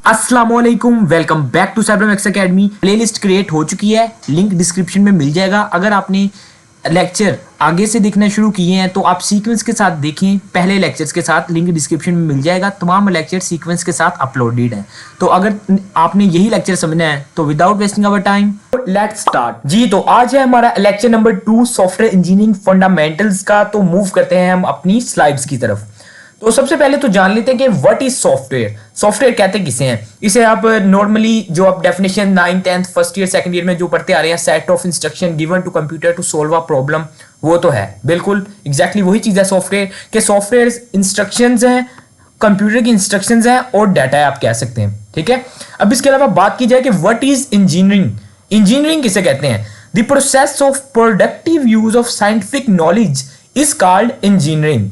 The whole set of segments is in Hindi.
अस्सलामुअलैकुम, welcome back to Cybermax academy. Playlist create हो चुकी है, लिंक डिस्क्रिप्शन में मिल जाएगा। अगर आपने लेक्चर आगे से देखना शुरू किए हैं तो आप सीक्वेंस के साथ देखें, पहले लेक्चर्स के साथ लिंक डिस्क्रिप्शन में मिल जाएगा। तमाम लेक्चर सीक्वेंस के साथ अपलोडेड हैं। तो अगर आपने यही लेक्चर समझना है तो without wasting our time let's start. जी, तो आज है हमारा lecture number 2 software engineering fundamentals का। तो मूव करते हैं हम अपनी स्लाइड्स की तरफ। तो सबसे पहले तो जान लेते हैं कि व्हाट इज सॉफ्टवेयर। सॉफ्टवेयर कहते किसे हैं? इसे आप नॉर्मली जो आप definition 9th 10th first year second year में जो पढ़ते आ रहे हैं, set of instruction given to computer to solve a problem, वो तो है बिल्कुल एग्जैक्टली वही चीज है सॉफ्टवेयर के। सॉफ्टवेयर इंस्ट्रक्शंस हैं, कंप्यूटर की इंस्ट्रक्शंस हैं और डाटा है, आप कह सकते हैं। ठीक है, अब इसके अलावा बात की जाए कि व्हाट इज इंजीनियरिंग। इंजीनियरिंग किसे कहते हैं? The process of productive use of scientific knowledge is called engineering.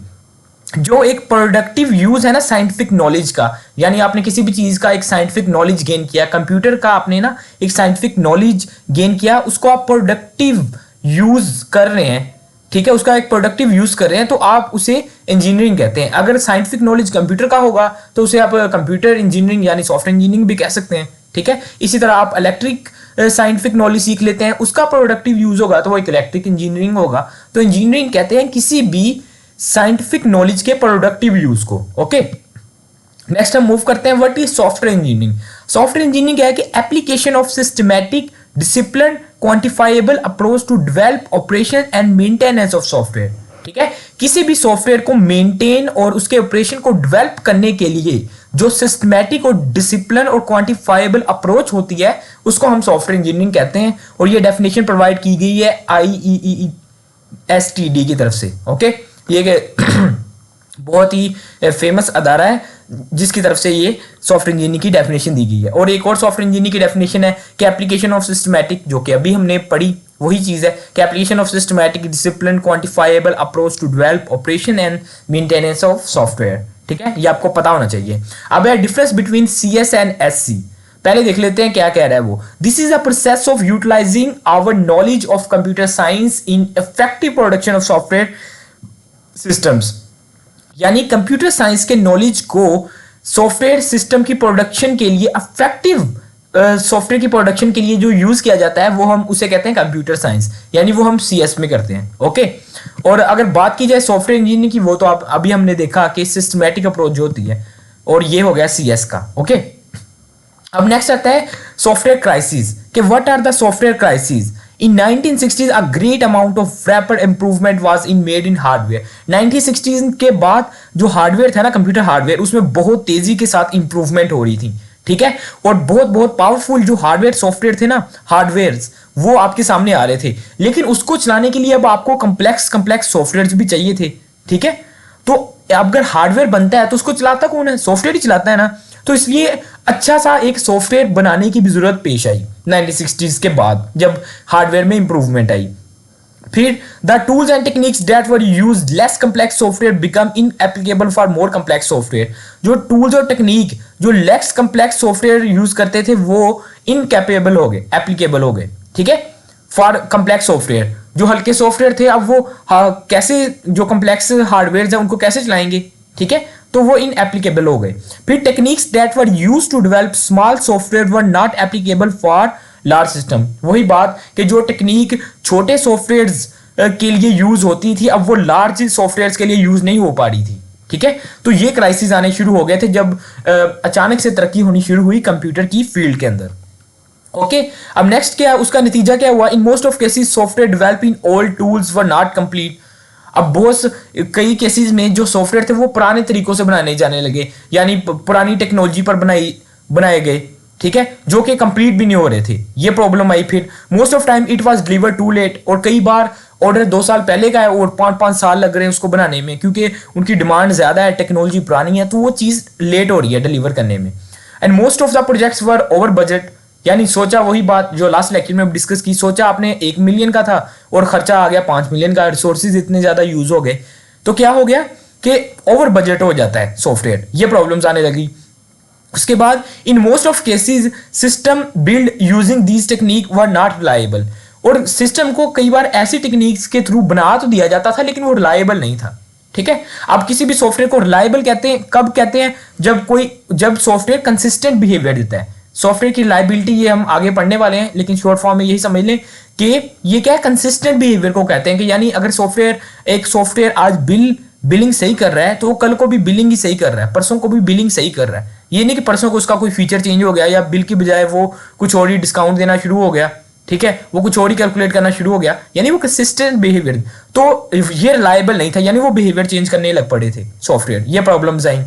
जो एक प्रोडक्टिव यूज है ना साइंटिफिक नॉलेज का, यानी आपने किसी भी चीज का एक साइंटिफिक नॉलेज गेन किया, कंप्यूटर का आपने ना एक साइंटिफिक नॉलेज गेन किया, उसको आप प्रोडक्टिव यूज कर रहे हैं। ठीक है, उसका एक प्रोडक्टिव यूज कर रहे हैं तो आप उसे इंजीनियरिंग कहते हैं। अगर साइंटिफिक नॉलेज कंप्यूटर का होगा तो उसे आप कंप्यूटर इंजीनियरिंग यानी सॉफ्टवेयर इंजीनियरिंग भी कह सकते हैं। ठीक है, इसी तरह आप इलेक्ट्रिक साइंटिफिक नॉलेज सीख लेते हैं, उसका प्रोडक्टिव यूज होगा तो वो एक इलेक्ट्रिक इंजीनियरिंग होगा। तो इंजीनियरिंग कहते हैं किसी भी साइंटिफिक नॉलेज के प्रोडक्टिव यूज को। ओके, नेक्स्ट हम मूव करते हैं what is software engineering. Software engineering क्या है कि application of systematic discipline quantifiable approach to develop operation and maintenance of software. ठीक है, किसी भी सॉफ्टवेयर को मेंटेन और उसके ऑपरेशन को डेवलप करने के लिए जो सिस्टमैटिक और डिसिप्लिन और क्वांटिफाइबल अप्रोच होती है उसको हम सॉफ्टवेयर इंजीनियरिंग कहते हैं। और ये डेफिनेशन प्रोवाइड की गई है IEEE-STD की तरफ से। ओके, ये बहुत ही फेमस अदारा है जिसकी तरफ से ये सॉफ्टवेयर इंजीनियरिंग की डेफिनेशन दी गई है। और एक और सॉफ्टवेयर इंजीनियरिंग की डेफिनेशन है कि एप्लीकेशन ऑफ सिस्टमैटिक, जो कि अभी हमने पढ़ी वही चीज है कि application of systematic discipline quantifiable approach to develop operation and maintenance of software. ठीक है, ये आपको पता होना चाहिए। अब है difference between CS and SC। पहले देख लेते हैं क्या कह रहा है वो। This is a process of utilising our knowledge of computer science in effective production of software systems. यानी कंप्यूटर साइंस के नॉलेज को सॉफ्टवेयर सिस्टम की प्रोडक्शन के लिए, इफेक्टिव सॉफ्टवेयर की प्रोडक्शन के लिए जो यूज किया जाता है वो हम उसे कहते हैं कंप्यूटर साइंस, यानी वो हम CS में करते हैं। ओके, और अगर बात की जाए सॉफ्टवेयर इंजीनियरिंग की, वो तो आप अभी हमने देखा कि सिस्टमैटिक अप्रोच जो होती है, और ये हो गया CS का। ओके, अब नेक्स्ट आता है सॉफ्टवेयर क्राइसिस कि what are the software crisis. In 1960s, a great amount of rapid improvement was made in hardware. 1960s के बाद जो हार्डवेयर था ना, कंप्यूटर हार्डवेयर, उसमें बहुत तेजी के साथ इंप्रूवमेंट हो रही थी। ठीक है, और बहुत बहुत पावरफुल जो हार्डवेयर सॉफ्टवेयर थे ना, हार्डवेयर्स वो आपके सामने आ रहे थे। लेकिन उसको चलाने के लिए अब आपको कम्प्लेक्स सॉफ्टवेयर भी चाहिए थे। ठीक है, तो अगर हार्डवेयर बनता है तो उसको चलाता कौन है? सॉफ्टवेयर ही चलाता है ना। तो इसलिए अच्छा सा एक सॉफ्टवेयर बनाने की भी जरूरत पेश आई 1960s के बाद, जब हार्डवेयर में इंप्रूवमेंट आई। फिर the tools and techniques that were used less complex software become inapplicable for more complex software. जो टूल्स और टेक्निक जो लेस कम्प्लेक्स सॉफ्टवेयर यूज करते थे वो इनकैपेबल हो गए, एप्लीकेबल हो गए। ठीक है, फॉर कम्प्लेक्स सॉफ्टवेयर। जो हल्के सॉफ्टवेयर थे अब वो कैसे जो कम्प्लेक्स हार्डवेयर है उनको कैसे चलाएंगे? ठीक है, तो वो इनएप्लीकेबल हो गए। फिर techniques that were used to develop small software were not applicable for large system. वही बात कि जो टेक्निक छोटे सॉफ्टवेयर्स के लिए यूज होती थी अब वो लार्ज सॉफ्टवेयर्स के लिए यूज नहीं हो पा रही थी। ठीक है, तो ये क्राइसिस आने शुरू हो गए थे जब अचानक से तरक्की होनी शुरू हुई कंप्यूटर की फील्ड के अंदर। ओके, अब नेक्स्ट क्या, उसका नतीजा क्या हुआ? In most of cases software developing old tools were not complete. अब बहुत कई केसेस में जो सॉफ्टवेयर थे वो पुराने तरीकों से बनाने जाने लगे, यानी पुरानी टेक्नोलॉजी पर बनाए गए। ठीक है, जो कि कंप्लीट भी नहीं हो रहे थे। ये प्रॉब्लम आई। फिर most of time it was delivered too late, और कई बार ऑर्डर 2 साल पहले का है और 5-5 साल लग रहे हैं उसको बनाने में, क्योंकि उनकी डिमांड ज्यादा है, टेक्नोलॉजी पुरानी है, तो वो चीज लेट हो रही है डिलीवर करने में। And most of the projects were over budget. यानी सोचा वही बात जो लास्ट लेक्चर में डिस्कस की, सोचा आपने 1 मिलियन का था और खर्चा आ गया 5 मिलियन का, रिसोर्सेज इतने ज्यादा यूज हो गए तो क्या हो गया कि ओवर बजट हो जाता है सॉफ्टवेयर। ये प्रॉब्लम्स आने लगी। उसके बाद in most of cases system build using these technique were not reliable. और सिस्टम को कई बार ऐसी टेक्निक्स के थ्रू बना तो दिया जाता था लेकिन वो रिलायबल नहीं था। ठीक है। अब किसी भी सॉफ्टवेयर को रिलायबल कहते हैं, कब कहते हैं, जब सॉफ्टवेयर कंसिस्टेंट बिहेवियर देता है। सॉफ्टवेयर की रिलायबिलिटी ये हम आगे पढ़ने वाले हैं, लेकिन शॉर्ट फॉर्म में यही समझ लें कि ये क्या है, कंसिस्टेंट बिहेवियर को कहते हैं। कि यानी अगर एक सॉफ्टवेयर आज बिलिंग सही कर रहा है तो वो कल को भी बिलिंग ही सही कर रहा है, परसों को भी बिलिंग सही कर रहा है। ये नहीं कि परसों को उसका कोई फीचर चेंज हो गया या बिल की बजाय वो कुछ और ही डिस्काउंट देना शुरू हो गया, ठीक है, वो कुछ और ही कैलकुलेट करना शुरू हो गया, यानी वो कंसिस्टेंट बिहेवियर। तो ये रिलायबल नहीं था, यानी वो बिहेवियर चेंज करने लग पड़े थे सॉफ्टवेयर, ये प्रॉब्लम्स आई।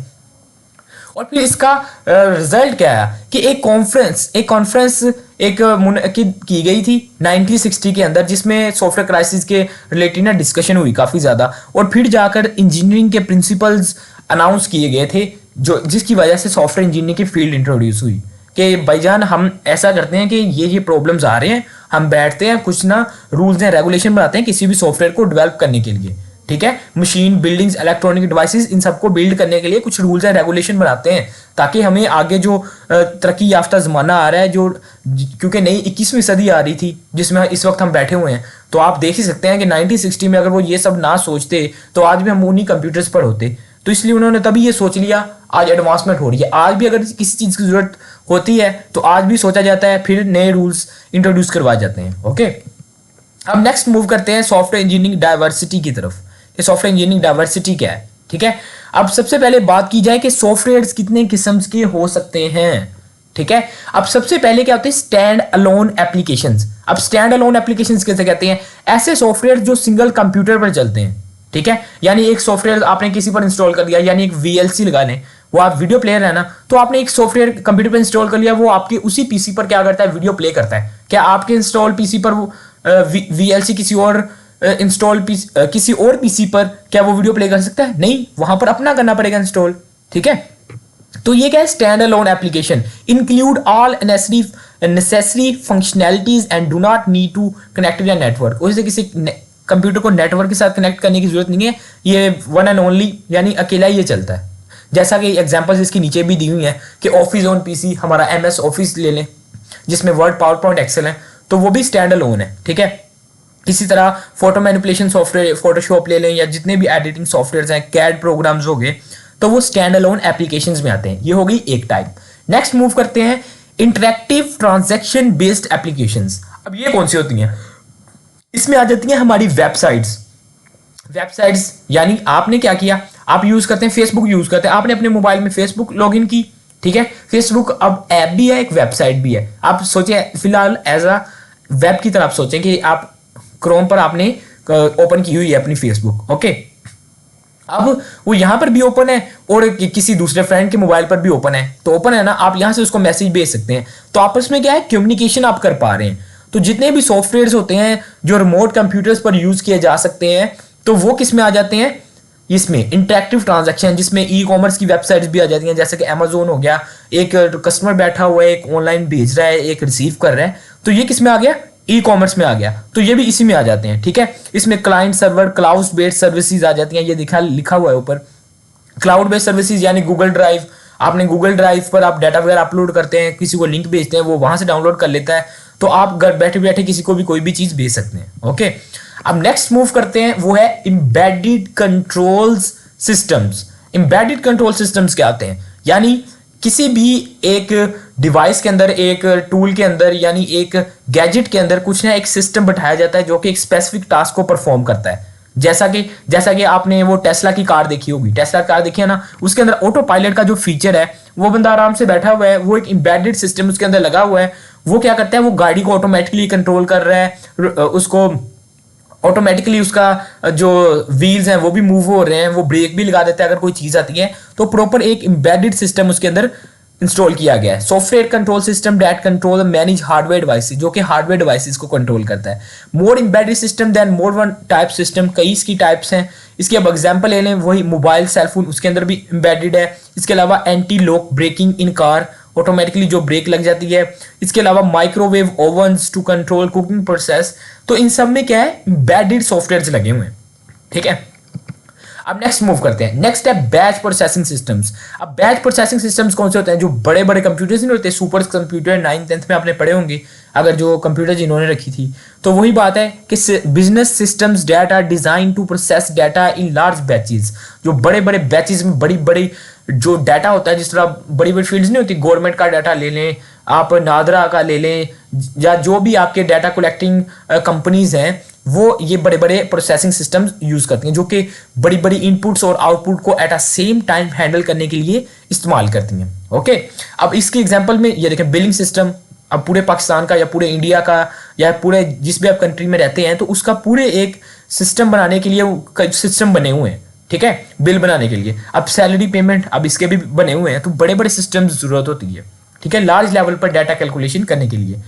और फिर इसका रिजल्ट क्या है कि एक कॉन्फ्रेंस की गई थी 1960 के अंदर, जिसमें सॉफ्टवेयर क्राइसिस के रिलेटेड ना डिस्कशन हुई काफ़ी ज़्यादा, और फिर जाकर इंजीनियरिंग के प्रिंसिपल्स अनाउंस किए गए थे, जिसकी वजह से सॉफ्टवेयर इंजीनियरिंग की फील्ड इंट्रोड्यूस हुई कि भाईजान हम ऐसा करते हैं कि ये प्रॉब्लम्स आ रहे हैं, हम बैठते हैं कुछ ना रूल्स एंड रेगुलेशन बनाते हैं किसी भी सॉफ्टवेयर को डेवलप करने के लिए, ठीक है, machine buildings electronic devices in सबको बिल्ड करने के लिए कुछ रूल्स एंड रेगुलेशन बनाते हैं, ताकि हमें आगे जो तरक्की याफ्ता ज़माना आ रहा है, जो क्योंकि नई 21वीं सदी आ रही थी जिसमें इस वक्त हम बैठे हुए हैं, तो आप देख ही सकते हैं कि 1960 में अगर वो ये सब ना सोचते तो आज भी हम उन्हीं कंप्यूटर्स पर होते। तो इसलिए उन्होंने तभी ये सोच लिया, आज एडवांसमेंट हो रही है, आज भी अगर किसी चीज़ की ज़रूरत होती है तो आज भी सोचा जाता है, फिर नए रूल्स इंट्रोड्यूस करवाए जाते हैं। ओके, अब नेक्स्ट मूव करते हैं सॉफ्टवेयर इंजीनियरिंग डाइवर्सिटी की तरफ। ये सॉफ्टवेयर इंजीनियरिंग डाइवर्सिटी क्या है, ठीक है। अब सबसे पहले बात की जाए कि सॉफ्टवेयर कितने किस्म के हो सकते हैं, ठीक है। अब सबसे पहले क्या होते हैं, स्टैंड अलोन एप्लीकेशंस। अब स्टैंड अलोन एप्लीकेशंस कैसे कहते हैं, ऐसे सॉफ्टवेयर जो सिंगल कंप्यूटर पर चलते हैं, ठीक है। यानी एक सॉफ्टवेयर आपने किसी पर इंस्टॉल कर दिया, यानी एक VLC लगा लें, वो आप वीडियो प्लेयर है ना, तो आपने एक सॉफ्टवेयर कंप्यूटर पर इंस्टॉल कर लिया, वो आपके उसी पीसी पर क्या करता है, वीडियो प्ले करता है। क्या आपके इंस्टॉल पीसी पर वो VLC किसी और पीसी पर क्या वो वीडियो प्ले कर सकता है? नहीं, वहां पर अपना करना पड़ेगा इंस्टॉल, ठीक है। तो ये क्या है, stand alone application include all necessary functionalities and do not need to connect with network. उससे किसी कंप्यूटर को नेटवर्क के साथ कनेक्ट करने की जरूरत नहीं है, ये वन एंड ओनली यानी अकेला ही ये चलता है। जैसा कि एग्जांपल्स इसके नीचे भी दी हुई है कि ऑफिस ऑन पीसी, हमारा MS ऑफिस ले लें जिसमें वर्ड, पावर पॉइंट, एक्सेल है, तो वो भी स्टैंड अलोन है, ठीक है। इसी तरह फोटो मैनिपुलेशन सॉफ्टवेयर, फोटोशॉप ले लें, या जितने भी एडिटिंग सॉफ्टवेयर हैं, कैड प्रोग्राम्स हो गए, तो वो स्टैंड अलोन एप्लीकेशंस में आते हैं। ये हो गई एक टाइप। नेक्स्ट मूव करते हैं इंटरैक्टिव ट्रांजैक्शन बेस्ड एप्लीकेशंस। अब ये कौन सी होती हैं, इसमें आ जाती हैं हमारी वेबसाइट्स यानी आपने क्या किया, आप यूज करते हैं फेसबुक, यूज करते हैं, आपने अपने मोबाइल में फेसबुक लॉगिन की, ठीक है। फेसबुक अब ऐप भी है, एक वेबसाइट भी है। आप सोचें फिलहाल एज अ वेब की तरफ सोचें कि आप क्रोम पर आपने ओपन की हुई है अपनी फेसबुक, ओके। अब वो यहां पर भी ओपन है और किसी दूसरे फ्रेंड के मोबाइल पर भी ओपन है, तो ओपन है ना, आप यहां से उसको मैसेज भेज सकते हैं। तो आपस में क्या है, कम्युनिकेशन आप कर पा रहे हैं। तो जितने भी सॉफ्टवेयर होते हैं जो रिमोट कंप्यूटर्स पर यूज किए जा सकते हैं, तो वो किस में आ जाते हैं, इसमें इंटरैक्टिव ट्रांजैक्शन, जिसमें ई-कॉमर्स की वेबसाइट्स भी आ जाती हैं, जैसे कि अमेजोन हो गया, एक कस्टमर बैठा हुआ है, एक ऑनलाइन भेज रहा है, एक रिसीव कर रहा है, तो ये किस में आ गया, ई-कॉमर्स में आ गया, तो ये भी इसी में आ जाते हैं, ठीक है। इसमें client server, cloud based services आ जाती हैं, ये लिखा हुआ है ऊपर, क्लाउड बेस्ड सर्विसेज यानी गूगल ड्राइव, आपने गूगल ड्राइव पर आप डाटा वगैरह अपलोड करते हैं, किसी को लिंक भेजते हैं, वो वहां से डाउनलोड कर लेता है, तो आप घर बैठे बैठे किसी को भी कोई भी चीज भेज सकते हैं, ओके। अब नेक्स्ट मूव करते हैं, वो है embedded controls systems. Embedded control systems क्या आते हैं, यानी किसी भी एक डिवाइस के अंदर, एक टूल के अंदर, यानी एक गैजेट के अंदर कुछ ना एक सिस्टम बैठाया जाता है जो कि एक स्पेसिफिक टास्क को परफॉर्म करता है। जैसा कि आपने वो टेस्ला की कार देखी होगी, टेस्ला कार देखी है ना, उसके अंदर ऑटो पायलट का जो फीचर है, वो बंदा आराम से बैठा हुआ है, वो एक एम्बेडेड सिस्टम उसके अंदर लगा हुआ है, वो क्या करता है, वो गाड़ी को ऑटोमेटिकली कंट्रोल कर रहा है, उसको ऑटोमेटिकली उसका जो व्हील्स हैं वो भी मूव हो रहे हैं, वो ब्रेक भी लगा देता है अगर कोई चीज आती है, तो प्रॉपर एक एम्बेडेड सिस्टम उसके अंदर इंस्टॉल किया गया है। Software control system that control manage hardware devices, जो कि हार्डवेयर डिवाइसेस को कंट्रोल करता है। More embedded system then more one type system, कई इसकी टाइप्स हैं। इसकी अब एग्जांपल ले लें, वही मोबाइल सेलफोन, उसके अंदर भी एम्बेडेड है। इसके अलावा anti lock braking in car, automatically जो ब्रेक लग जाती है। इसके अलावा microwave ovens to control cooking process. तो इन सब में क्या है, एम्बेडेड सॉफ्टवेयर लगे हुए हैं, ठीक है। अब नेक्स्ट मूव करते हैं, नेक्स्ट है बैच प्रोसेसिंग सिस्टम्स। अब बैच प्रोसेसिंग सिस्टम्स कौन से होते हैं? जो बड़े बड़े कंप्यूटर्स नहीं होते, सुपर कंप्यूटर 9th 10th में आपने पढ़े होंगे अगर जो कंप्यूटर जिन्होंने रखी थी, तो वही बात है कि business systems that are design to process data in large batches. जो बड़े बड़े बैचेस में बड़ी बड़ी जो डाटा होता है, जिस तरह बड़ी बड़ी फील्ड्स नहीं होती, गवर्नमेंट का डाटा ले लें आप, नादरा का ले लें, या जो भी आपके डाटा कलेक्टिंग कंपनीज हैं, वो ये बड़े बड़े प्रोसेसिंग सिस्टम्स यूज करती हैं, जो कि बड़ी बड़ी इनपुट्स और आउटपुट को at a same time handle करने के लिए इस्तेमाल करती हैं। ओके, अब इसके एग्जांपल में ये देखें, बिलिंग सिस्टम। अब पूरे पाकिस्तान का या पूरे इंडिया का या पूरे जिस भी आप कंट्री में रहते हैं, तो उसका पूरे एक सिस्टम बनाने के लिए सिस्टम बने हुए हैं, ठीक है, बिल बनाने के लिए। अब सैलरी पेमेंट, अब इसके भी बने हुए हैं, तो बड़े बड़े सिस्टम जरूरत होती है, ठीक है, लार्ज लेवल पर डाटा कैलकुलेशन करने के लिए।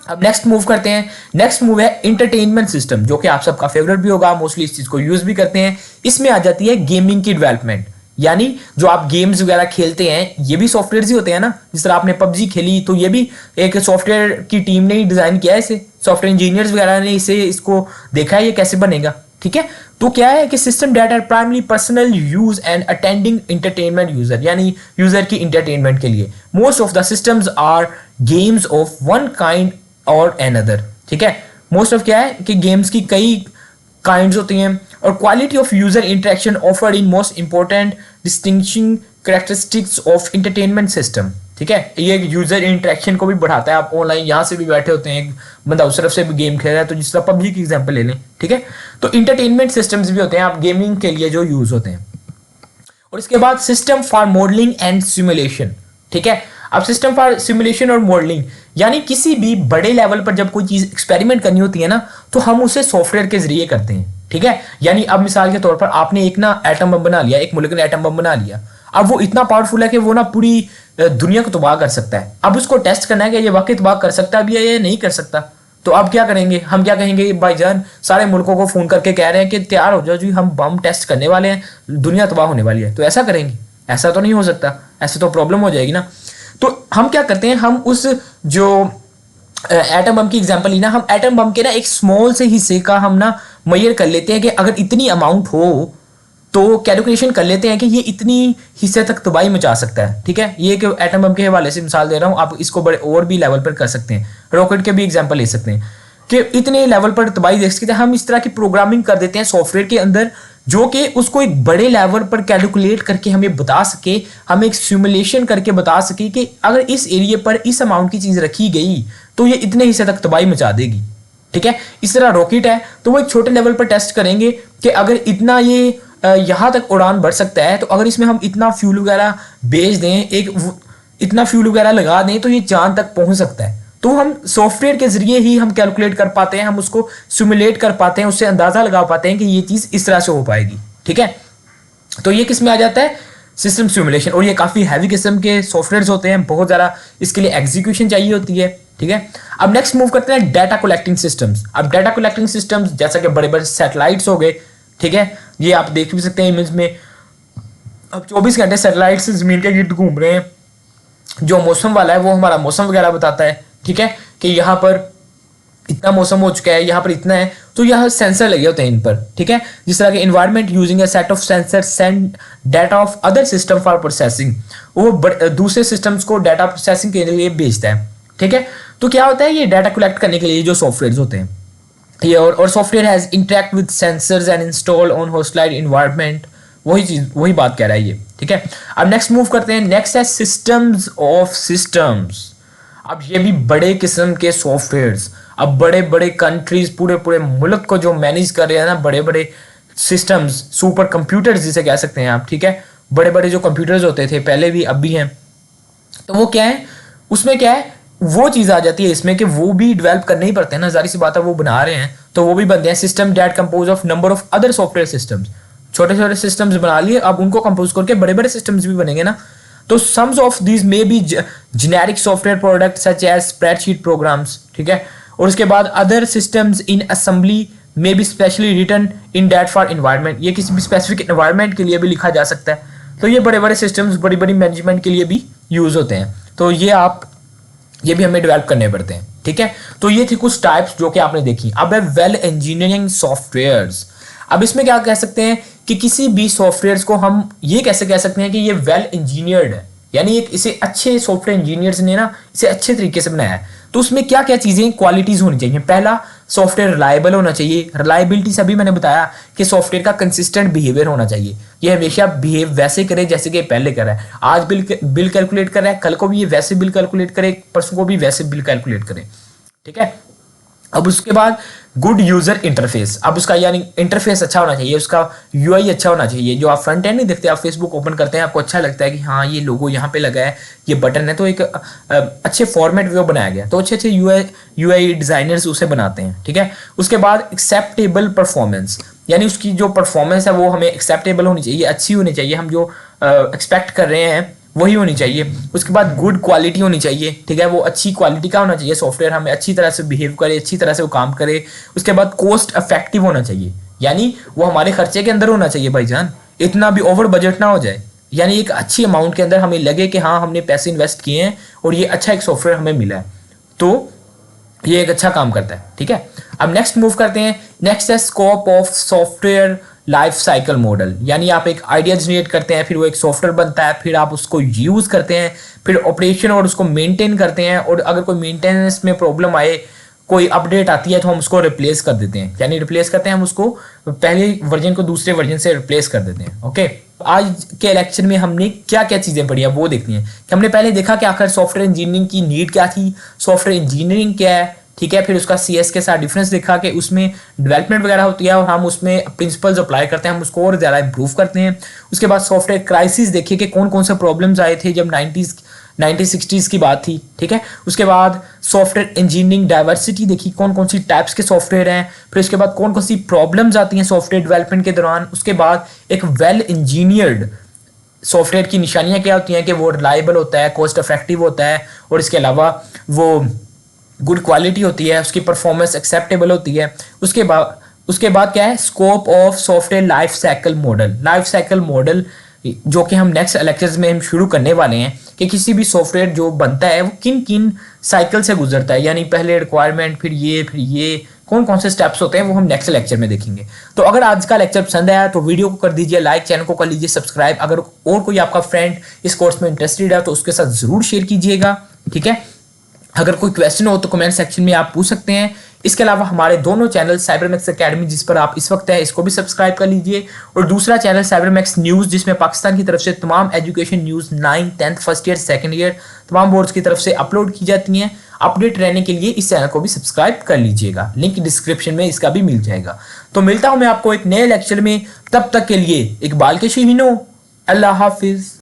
अब नेक्स्ट मूव करते हैं, नेक्स्ट मूव है इंटरटेनमेंट सिस्टम, जो कि आप सबका फेवरेट भी होगा, मोस्टली इस चीज को यूज भी करते हैं। इसमें आ जाती है गेमिंग की डेवलपमेंट, यानी जो आप गेम्स वगैरह खेलते हैं, ये भी सॉफ्टवेयर ही होते हैं ना। जिस तरह आपने पबजी खेली, तो ये भी एक सॉफ्टवेयर की टीम ने ही डिजाइन किया है इसे, सॉफ्टवेयर इंजीनियर्स वगैरह ने इसको देखा है ये कैसे बनेगा, ठीक है। तो क्या है कि system that are primary personal use and attending entertainment user, यानी यूजर की इंटरटेनमेंट के लिए। Most of the systems are games of one kind और एनदर, ठीक है। मोस्ट ऑफ क्या है कि गेम्स की कई काइंड्स होती हैं। और quality of user interaction offered in most important distinguishing characteristics of entertainment system, ठीक है। ये यूजर इंटरेक्शन को भी बढ़ाता है। आप ऑनलाइन यहाँ से भी बैठे होते हैं, एक बंदा उस तरफ से भी गेम खेल रहा है, तो जिस तरह पबजी की एग्जांपल ले लें, ठीक है। तो इंटरटेनमेंट सिस्टम्स भी होते हैं आप गेमिंग के लिए जो यूज होते हैं। और इसके बाद system for modelling and simulation, ठीक है। अब सिस्टम फॉर सिमुलेशन और मॉडलिंग, यानी किसी भी बड़े लेवल पर जब कोई चीज एक्सपेरिमेंट करनी होती है ना, तो हम उसे सॉफ्टवेयर के जरिए करते हैं, ठीक है। यानी अब मिसाल के तौर पर आपने एक ना एटम बम बना लिया, एक मोलिकुलर एटम बम बना लिया। अब वो इतना पावरफुल है कि वो ना पूरी दुनिया को तबाह कर सकता है। अब उसको टेस्ट करना है कि ये वाकई तबाह कर सकता है भी है या नहीं कर सकता। तो अब क्या करेंगे, हम क्या कहेंगे, भाईजान सारे मुल्कों को फोन करके कह रहे हैं कि तैयार हो जाओ जी, हम बम टेस्ट करने वाले हैं, दुनिया तबाह होने वाली है। तो ऐसा करेंगे? ऐसा तो नहीं हो सकता, ऐसे तो प्रॉब्लम हो जाएगी ना। तो हम क्या करते हैं, हम उस जो एटम बम की एग्जांपल ली ना, हम एटम बम के ना एक स्मॉल से हिस्से का हम ना मेजर कर लेते हैं कि अगर इतनी अमाउंट हो तो कैलकुलेशन कर लेते हैं कि ये इतनी हिस्से तक तबाही मचा सकता है, ठीक है। ये कि एटम बम के हवाले से मिसाल दे रहा हूँ, आप इसको बड़े और भी लेवल पर कर सकते हैं, रॉकेट के भी एग्जांपल ले सकते हैं कि इतने लेवल पर तबाही देख सकते हैं। हम इस तरह की प्रोग्रामिंग कर देते हैं सॉफ्टवेयर के अंदर, जो कि उसको एक बड़े लेवल पर कैलकुलेट करके हमें बता सके, हमें एक सिमुलेशन करके बता सके कि अगर इस एरिया पर इस अमाउंट की चीज रखी गई तो ये इतने हिस्से तक तबाही मचा देगी, ठीक है। इस तरह रॉकेट है तो वो एक छोटे लेवल पर टेस्ट करेंगे कि अगर इतना ये यहां तक उड़ान बढ़ सकता है, तो अगर इसमें हम इतना फ्यूल वगैरह भेज दें, इतना फ्यूल वगैरह लगा दें, तो ये चांद तक पहुंच सकता है। तो हम सॉफ्टवेयर के जरिए ही हम कैलकुलेट कर पाते हैं, हम उसको सिमुलेट कर पाते हैं, उससे अंदाजा लगा पाते हैं कि ये चीज इस तरह से हो पाएगी, ठीक है। तो ये किस में आ जाता है, सिस्टम सिमुलेशन। और ये काफी हैवी किस्म के सॉफ्टवेयर होते हैं, बहुत ज्यादा इसके लिए एग्जीक्यूशन चाहिए होती है, ठीक है। अब नेक्स्ट मूव करते हैं डाटा कलेक्टिंग सिस्टम्स। अब डाटा कलेक्टिंग सिस्टम्स जैसा कि बड़े बड़े सैटेलाइट्स हो गए, ठीक है, ये आप देख भी सकते हैं इमेज में। अब 24 घंटे सैटेलाइट से जमीन के गिर्द घूम रहे हैं, जो मौसम वाला है वो हमारा मौसम वगैरह बताता है, ठीक है, कि यहाँ पर इतना मौसम हो चुका है, यहाँ पर इतना है। तो यहाँ सेंसर लगे होते हैं इन पर, ठीक है। जिस तरह के environment using a set of sensor send data of other system for processing, वो दूसरे सिस्टम्स को डाटा प्रोसेसिंग के लिए भेजता है, ठीक है। तो क्या होता है, ये डाटा कलेक्ट करने के लिए जो सॉफ्टवेयर होते हैं ये, और software has interact with sensors and install on hostile environment, वही चीज वही बात कह रहा है ये, ठीक है। अब नेक्स्ट मूव करते हैं, नेक्स्ट है सिस्टम्स ऑफ सिस्टम्स। अब ये भी बड़े किस्म के सॉफ्टवेयर्स, अब बड़े बड़े कंट्रीज पूरे पूरे मुल्क को जो मैनेज कर रहे हैं ना, बड़े बड़े सिस्टम्स, सुपर कंप्यूटर्स जिसे कह सकते हैं आप, ठीक है। बड़े बड़े जो कंप्यूटर्स होते थे पहले भी अब भी हैं, तो वो क्या है, उसमें क्या है, वो चीज आ जाती है इसमें कि वो भी डेवलप करने ही पड़ते हैं ना, जारी सी बात है, वो बना रहे हैं तो वो भी बनते हैं। System that compose of number of other software systems, छोटे छोटे सिस्टम्स बना लिए, अब उनको कंपोज करके बड़े बड़े सिस्टम्स भी बनेंगे ना। तो sums of these may be generic software product such as spreadsheet programs, ठीक है। और उसके बाद other systems in assembly may be specially written in that for environment, ये किसी भी स्पेसिफिक एनवायरनमेंट के लिए भी लिखा जा सकता है। तो ये बड़े बड़े सिस्टम्स बड़ी बड़ी मैनेजमेंट के लिए भी यूज होते हैं। तो ये भी हमें डेवलप करने पड़ते हैं, ठीक है। तो ये थी कुछ टाइप्स जो कि आपने देखी। अब है वेल इंजीनियरिंग सॉफ्टवेयर्स। अब इसमें क्या कह सकते हैं कि किसी भी सॉफ्टवेयर को हम ये कैसे कह सकते हैं कि ये वेल इंजीनियर्ड है, यानी एक इसे अच्छे सॉफ्टवेयर इंजीनियर्स ने ना इसे अच्छे तरीके से बनाया है। तो उसमें क्या क्या चीज़ें क्वालिटीज़ होनी चाहिए। पहला, सॉफ्टवेयर रिलायबल होना चाहिए। रिलायबिलिटी से अभी मैंने बताया कि सॉफ्टवेयर का कंसिस्टेंट बिहेवियर होना चाहिए, ये हमेशा बिहेव वैसे करे जैसे कि पहले कर रहा है। आज बिल कैलकुलेट कर रहा है, कल को भी ये वैसे बिल कैलकुलेट करे, परसों को भी वैसे बिल कैलकुलेट करे, ठीक है। अब उसके बाद गुड यूजर इंटरफेस, अब उसका यानी इंटरफेस अच्छा होना चाहिए, उसका यूआई अच्छा होना चाहिए। जो आप फ्रंट एंड नहीं देखते, आप फेसबुक ओपन करते हैं, आपको अच्छा लगता है कि हाँ ये लोगो यहाँ पे लगा है, ये बटन है, तो एक अच्छे फॉर्मेट में बनाया गया, तो अच्छे अच्छे यूआई डिजाइनर्स उसे बनाते हैं, ठीक है। उसके बाद एक्सेप्टेबल परफॉर्मेंस, यानी उसकी जो परफॉर्मेंस है वो हमें एक्सेप्टेबल होनी चाहिए, अच्छी होनी चाहिए, हम जो एक्सपेक्ट कर रहे हैं वही होनी चाहिए। उसके बाद गुड क्वालिटी होनी चाहिए, ठीक है, वो अच्छी क्वालिटी का होना चाहिए, सॉफ्टवेयर हमें अच्छी तरह से बिहेव करे, अच्छी तरह से वो काम करे। उसके बाद कॉस्ट इफेक्टिव होना चाहिए, यानी वो हमारे खर्चे के अंदर होना चाहिए भाईजान, इतना भी ओवर बजट ना हो जाए, यानी एक अच्छी अमाउंट के अंदर हमें लगे कि हाँ हमने पैसे इन्वेस्ट किए हैं और ये अच्छा एक सॉफ्टवेयर हमें मिला है, तो ये एक अच्छा काम करता है, ठीक है। अब नेक्स्ट मूव करते हैं। नेक्स्ट है scope of software life cycle model, यानी आप एक आइडिया जनरेट करते हैं, फिर वो एक सॉफ्टवेयर बनता है, फिर आप उसको यूज करते हैं, फिर ऑपरेशन और उसको मेंटेन करते हैं, और अगर कोई मेंटेनेंस में प्रॉब्लम आए, कोई अपडेट आती है, तो हम उसको रिप्लेस कर देते हैं, यानी रिप्लेस करते हैं हम उसको, पहले वर्जन को दूसरे वर्जन से रिप्लेस कर देते हैं, ओके। आज के लेक्चर में हमने क्या क्या चीज़ें पढ़ी है वो देखनी है। कि हमने पहले देखा कि आखिर सॉफ्टवेयर इंजीनियरिंग की नीड क्या थी, सॉफ्टवेयर इंजीनियरिंग क्या है, ठीक है। फिर उसका सीएस के साथ डिफरेंस देखा कि उसमें डेवलपमेंट वगैरह होती है और हम उसमें प्रिंसिपल्स अप्लाई करते हैं, हम उसको और ज़्यादा इंप्रूव करते हैं। उसके बाद सॉफ्टवेयर क्राइसिस देखिए कि कौन कौन से प्रॉब्लम्स आए थे जब 1960s की बात थी, ठीक है। उसके बाद सॉफ्टवेयर इंजीनियरिंग डाइवर्सिटी देखी, कौन कौन सी टाइप्स के सॉफ्टवेयर हैं, फिर उसके बाद कौन कौन सी प्रॉब्लम्स आती हैं सॉफ्टवेयर डेवलपमेंट के दौरान। उसके बाद एक वेल इंजीनियर्ड सॉफ्टवेयर की निशानियां क्या होती हैं कि वो रिलायबल होता है, कॉस्ट इफेक्टिव होता है, और इसके अलावा वो गुड क्वालिटी होती है, उसकी परफॉर्मेंस एक्सेप्टेबल होती है। उसके बाद क्या है, scope of software life cycle model. Life cycle model जो कि हम नेक्स्ट लेक्चर्स में हम शुरू करने वाले हैं कि किसी भी सॉफ्टवेयर जो बनता है वो किन किन साइकिल से गुजरता है, यानी पहले रिक्वायरमेंट, फिर ये कौन कौन से स्टेप्स होते हैं वो हम नेक्स्ट लेक्चर में देखेंगे। तो अगर आज का लेक्चर पसंद आया तो वीडियो को कर दीजिए लाइक, चैनल को कर लीजिए सब्सक्राइब। अगर और कोई आपका फ्रेंड इस कोर्स में इंटरेस्टेड है तो उसके साथ जरूर शेयर कीजिएगा, ठीक है। अगर कोई क्वेश्चन हो तो कमेंट सेक्शन में आप पूछ सकते हैं। इसके अलावा हमारे दोनों चैनल साइबरमैक्स एकेडमी जिस पर आप इस वक्त है इसको भी सब्सक्राइब कर लीजिए, और दूसरा चैनल साइबरमैक्स न्यूज़ जिसमें पाकिस्तान की तरफ से तमाम education news 9th 10th first year second year तमाम बोर्ड्स की तरफ से अपलोड की जाती हैं। अपडेट रहने के लिए इस चैनल को भी सब्सक्राइब कर लीजिएगा, लिंक डिस्क्रिप्शन में इसका भी मिल जाएगा। तो मिलता हूं मैं आपको एक नए लेक्चर में, तब तक के लिए इकबाल के शीहीनो, अल्लाह हाफिज।